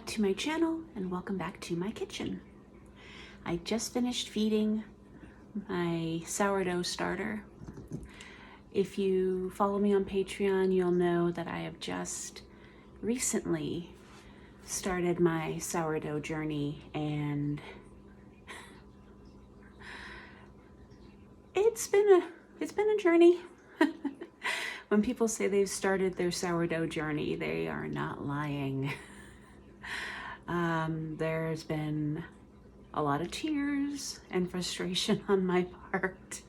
to my channel and welcome back to my kitchen. I just finished feeding my sourdough starter. If you follow me on Patreon, you'll know that I have just recently started my sourdough journey, and it's been a journey. When people say they've started their sourdough journey, they are not lying. There's been a lot of tears and frustration on my part,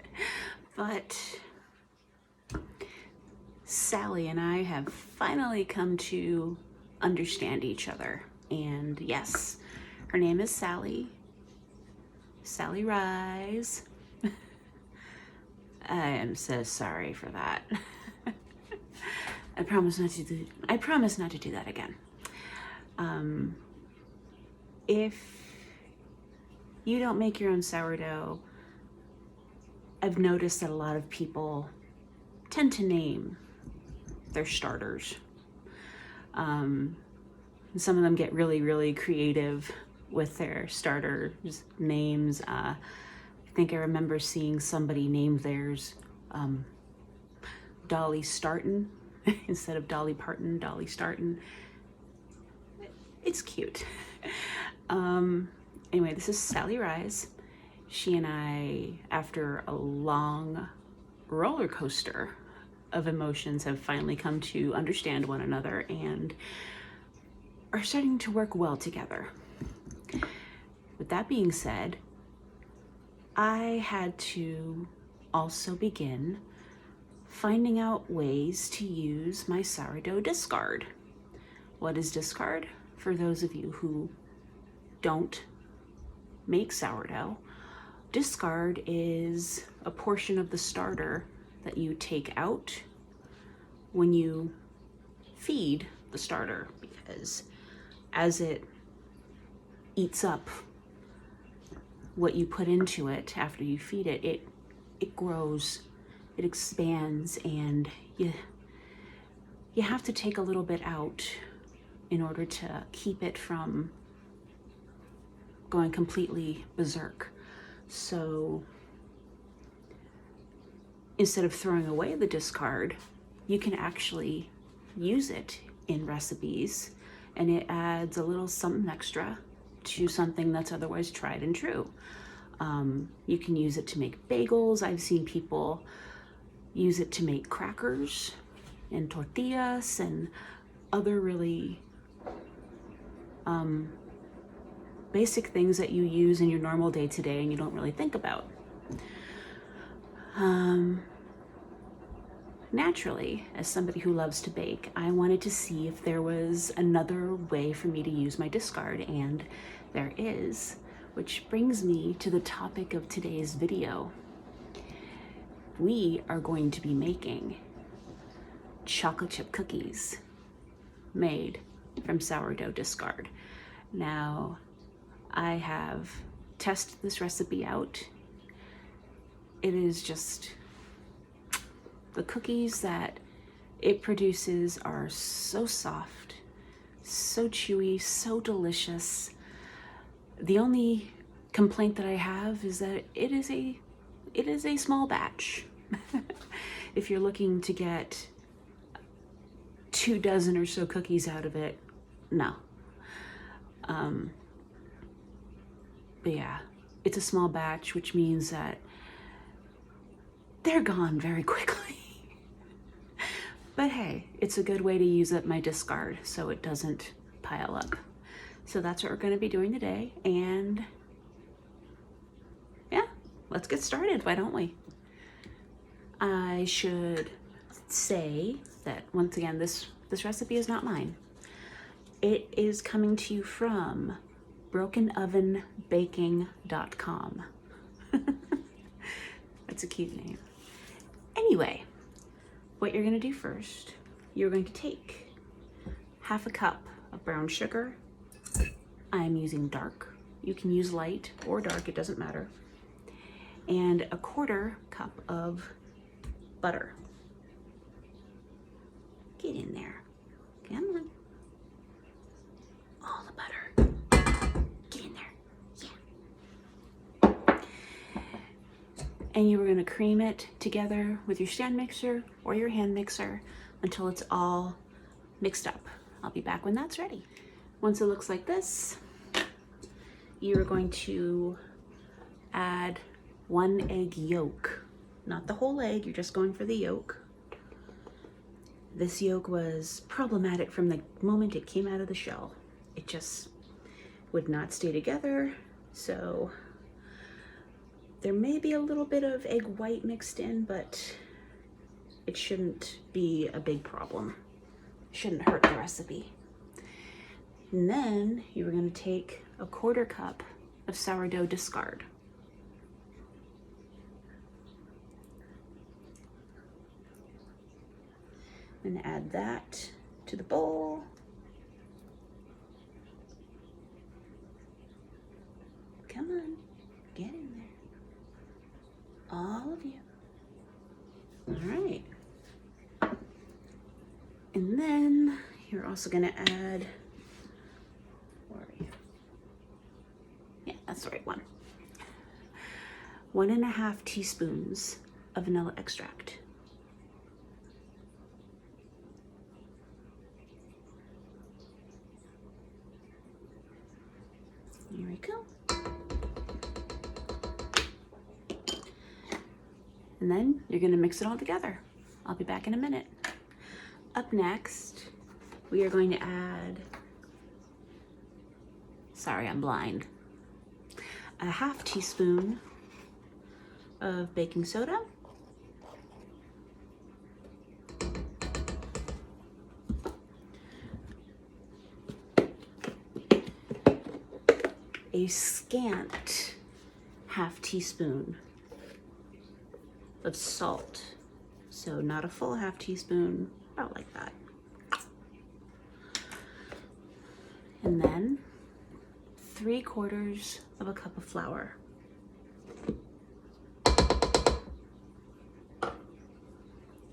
but Sally and I have finally come to understand each other. And yes, her name is Sally Rise. I am so sorry for that. I promise not to do that again. If you don't make your own sourdough, I've noticed that a lot of people tend to name their starters. Some of them get really creative with their starters names. I think I remember seeing somebody name theirs Dolly Startin instead of Dolly Parton, Dolly Startin. It's cute. Anyway, this is Sally Rise. She and I, after a long roller coaster of emotions, have finally come to understand one another and are starting to work well together. With that being said, I had to also begin finding out ways to use my sourdough discard. What is discard? For those of you who don't make sourdough, discard is a portion of the starter that you take out when you feed the starter, because as it eats up what you put into it after you feed it, it grows, it expands, and you have to take a little bit out in order to keep it from going completely berserk. So instead of throwing away the discard, you can actually use it in recipes, and it adds a little something extra to something that's otherwise tried and true. You can use it to make bagels. I've seen people use it to make crackers and tortillas and other really basic things that you use in your normal day-to-day and you don't really think about. Naturally, as somebody who loves to bake, I wanted to see if there was another way for me to use my discard, and there is, which brings me to the topic of today's video. We are going to be making chocolate chip cookies made from sourdough discard. Now, I have tested this recipe out. It is just, the cookies that it produces are so soft, so chewy, so delicious. The only complaint that I have is that it is a small batch. If you're looking to get 24 or so cookies out of it, no. But yeah, it's a small batch, which means that they're gone very quickly. But hey, it's a good way to use up my discard so it doesn't pile up. So that's what we're going to be doing today, and yeah, let's get started, why don't we? I should say that once again, this recipe is not mine. It is coming to you from brokenovenbaking.com. That's a cute name. Anyway, what you're going to do first, you're going to take half a cup of brown sugar. I'm using dark. You can use light or dark, it doesn't matter. And a 1/4 cup of butter. Get in there. Come on. All the butter. and you are going to cream it together with your stand mixer or your hand mixer until it's all mixed up. I'll be back when that's ready. Once it looks like this, you're going to add 1 egg yolk, not the whole egg, you're just going for the yolk. This yolk was problematic from the moment it came out of the shell. It just would not stay together, so there may be a little bit of egg white mixed in, but it shouldn't be a big problem. Shouldn't hurt the recipe. And then you're going to take a 1/4 cup of sourdough discard. And add that to the bowl. Come on, get in there. All of you. All right. And then you're also gonna add, where are you? Yeah, that's the right one. 1½ teaspoons of vanilla extract. Here we go. And then you're gonna mix it all together. I'll be back in a minute. Up next, we are going to add, sorry, I'm blind, a 1/2 teaspoon of baking soda, a scant 1/2 teaspoon of salt. So not a full 1/2 teaspoon, about like that. And then 3/4 of a cup of flour.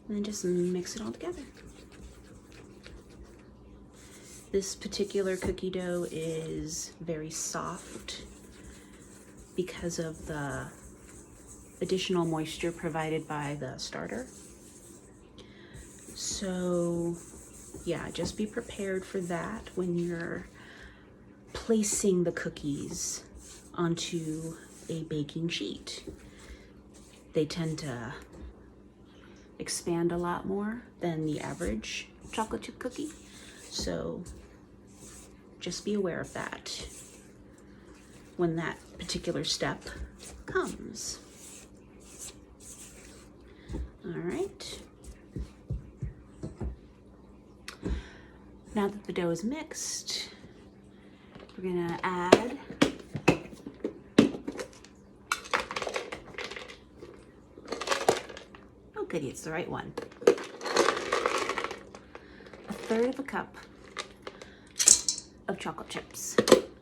And then just mix it all together. This particular cookie dough is very soft because of the additional moisture provided by the starter. So yeah, just be prepared for that when you're placing the cookies onto a baking sheet. They tend to expand a lot more than the average chocolate chip cookie. So just be aware of that when that particular step comes. All right. Now that the dough is mixed, we're gonna add oh goody, it's the right one. 1/3 cup of chocolate chips.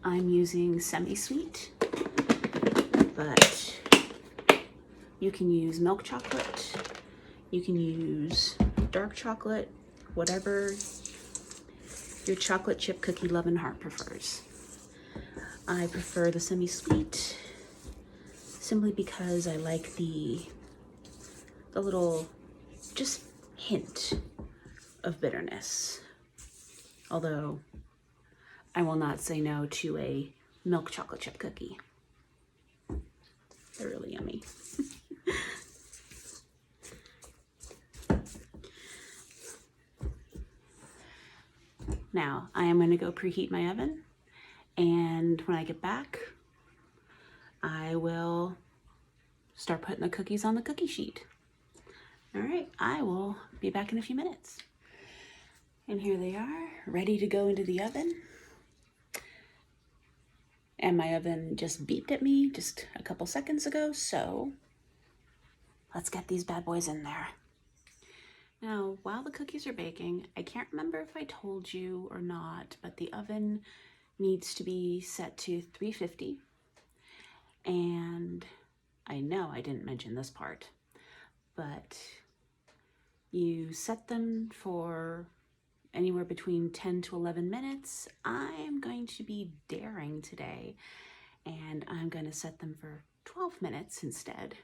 I'm using semi-sweet, but you can use milk chocolate, you can use dark chocolate, whatever your chocolate chip cookie loving heart prefers. I prefer the semi-sweet simply because I like the little just hint of bitterness. Although I will not say no to a milk chocolate chip cookie. They're really yummy. Now, I am going to go preheat my oven, and when I get back, I will start putting the cookies on the cookie sheet. All right, I will be back in a few minutes. And here they are, ready to go into the oven. And my oven just beeped at me just a couple seconds ago, so let's get these bad boys in there. Now, while the cookies are baking, I can't remember if I told you or not, but the oven needs to be set to 350. And I know I didn't mention this part, but you set them for anywhere between 10 to 11 minutes. I'm going to be daring today, and I'm going to set them for 12 minutes instead.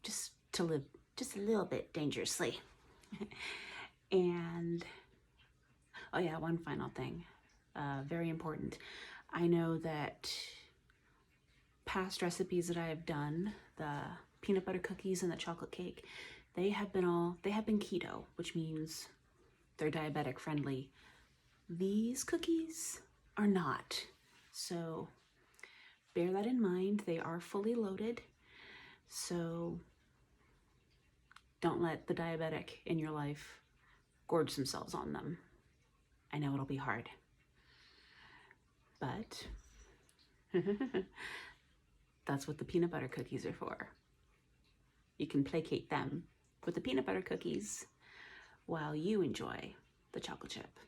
just to live just a little bit dangerously. And, oh yeah, one final thing, very important. I know that past recipes that I have done, the peanut butter cookies and the chocolate cake, they have been keto, which means they're diabetic friendly. These cookies are not. So bear that in mind. They are fully loaded. So don't let the diabetic in your life gorge themselves on them. I know it'll be hard, but that's what the peanut butter cookies are for. You can placate them with the peanut butter cookies while you enjoy the chocolate chip.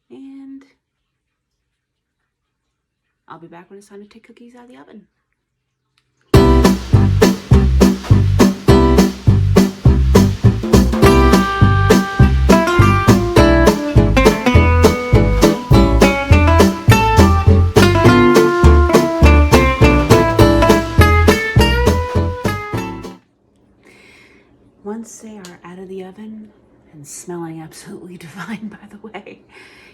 And I'll be back when it's time to take cookies out of the oven. Once they are out of the oven and smelling absolutely divine, by the way,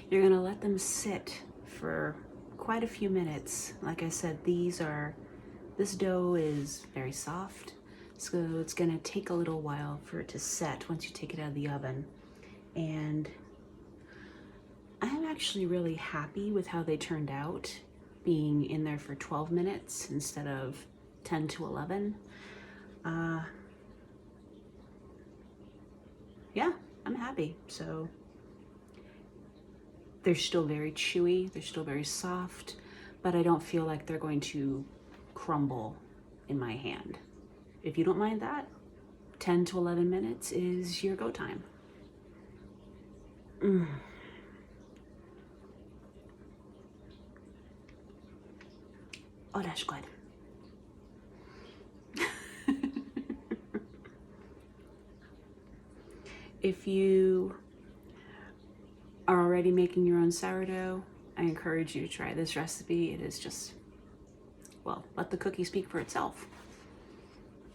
you're gonna let them sit for quite a few minutes. Like I said, this dough is very soft, so it's gonna take a little while for it to set once you take it out of the oven. And I'm actually really happy with how they turned out, being in there for 12 minutes instead of 10 to 11. Yeah, I'm happy. So they're still very chewy, they're still very soft, but I don't feel like they're going to crumble in my hand. If you don't mind that, 10 to 11 minutes is your go time. Oh, that's good. If you are already making your own sourdough, I encourage you to try this recipe. It is just, well, let the cookie speak for itself.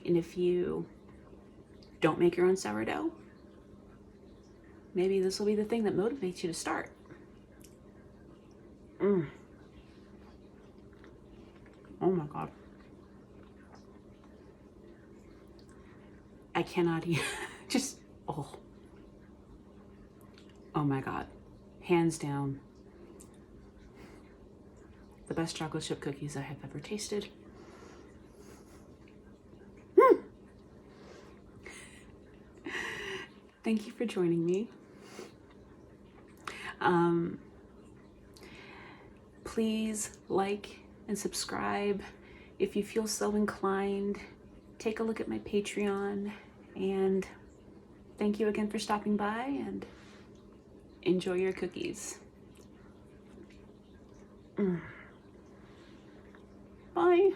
And if you don't make your own sourdough, maybe this will be the thing that motivates you to start. Oh my God. I cannot eat, just, oh my God, hands down, the best chocolate chip cookies I have ever tasted. Thank you for joining me. Please like and subscribe if you feel so inclined. Take a look at my Patreon, and thank you again for stopping by, and enjoy your cookies. Bye.